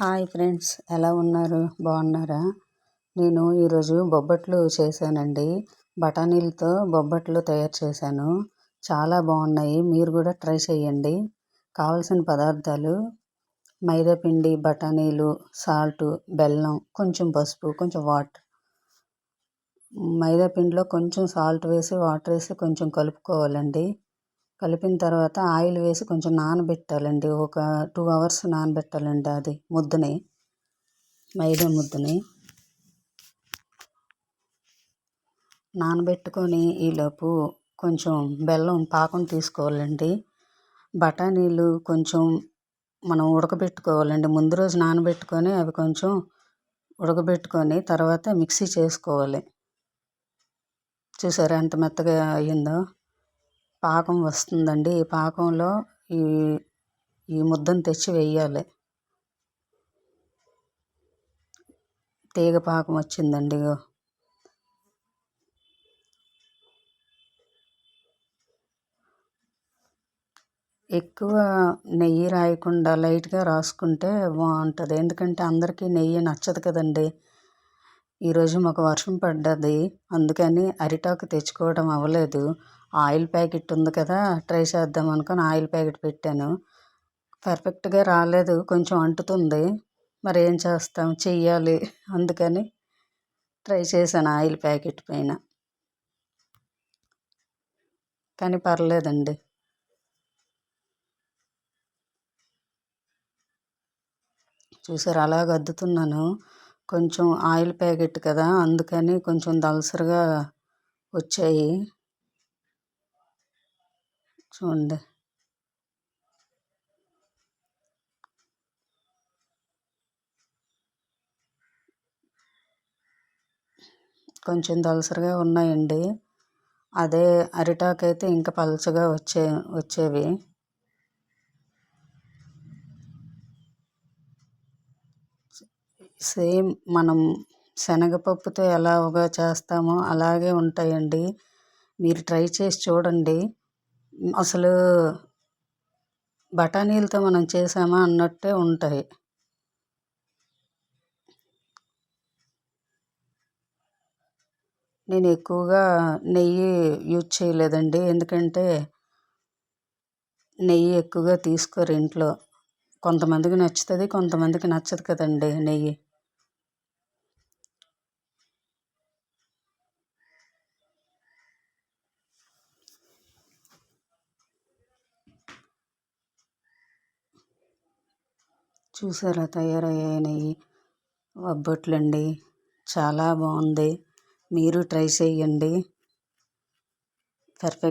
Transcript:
Hi friends, ఎలా ఉన్నారు? బాగున్నారా? నేను ఈరోజు బొబ్బట్లు చేశానండి. బఠానీలతో బొబ్బట్లు తయారు చేశాను. చాలా బాగున్నాయి. మీరు కూడా ట్రై చేయండి. కావలసిన పదార్థాలు: మైదాపిండి, బఠానీలు, సాల్టు, బెల్లం, కొంచెం పసుపు, కొంచెం వాటర్. మైదాపిండిలో కొంచెం సాల్ట్ వేసి వాటర్ వేసి కొంచెం కలుపుకోవాలండి. కలిపిన తర్వాత ఆయిల్ వేసి కొంచెం నానబెట్టాలండి. ఒక 2 అవర్స్ నానబెట్టాలండి. అది ముద్దని, మైదా ముద్దని నానబెట్టుకొని ఈలోపు కొంచెం బెల్లం పాకం తీసుకోవాలండి. బఠానీలు కొంచెం మనం ఉడకబెట్టుకోవాలండి. ముందు రోజు నానబెట్టుకొని అవి కొంచెం ఉడకబెట్టుకొని తర్వాత మిక్సీ చేసుకోవాలి. చూసారా ఎంత మెత్తగా అయ్యిందో? పాకం వస్తుందండి. ఈ పాకంలో ఈ ఈ ముద్దను తెచ్చి వేయాలి. తీగ పాకం వచ్చిందండి. ఎక్కువ నెయ్యి రాయకుండా లైట్గా రాసుకుంటే బాగుంటుంది. ఎందుకంటే అందరికీ నెయ్యి నచ్చదు కదండి. ఈరోజు మాకు వర్షం పడ్డది, అందుకని అరిటాకు తెచ్చుకోవడం అవ్వలేదు. ఆయిల్ ప్యాకెట్ ఉంది కదా, ట్రై చేద్దాం అనుకొని ఆయిల్ ప్యాకెట్ పెట్టాను. పర్ఫెక్ట్గా రాలేదు, కొంచెం అంటుతుంది. మరి ఏం చేస్తాం, చెయ్యాలి. అందుకని ట్రై చేశాను ఆయిల్ ప్యాకెట్ పైన, కానీ పర్లేదండి. చూసారు అలాగ అద్దుతున్నాను. కొంచెం ఆయిల్ ప్యాకెట్ కదా, అందుకని కొంచెం దలసరిగా వచ్చాయి. చూడండి, కొంచెం దలసరిగా ఉన్నాయండి. అదే అరిటాకు అయితే ఇంకా పలచగా వచ్చేవి. సేమ్ మనం శనగపప్పుతో ఎలాగా చేస్తామో అలాగే ఉంటాయండి. మీరు ట్రై చేసి చూడండి. అసలు బఠానీలతో మనం చేసామా అన్నట్టే ఉంటాయి. నేను ఎక్కువగా నెయ్యి యూజ్ చేయలేదండి, ఎందుకంటే నెయ్యి ఎక్కువగా తీసుకోరు ఇంట్లో. కొంతమందికి నచ్చుతుంది, కొంతమందికి నచ్చదు కదండి నెయ్యి. చూసారా తయారయ్యాయి నెయ్యి బొబ్బట్లండి. చాలా బాగుంది. మీరు ట్రై చేయండి. పర్ఫెక్ట్.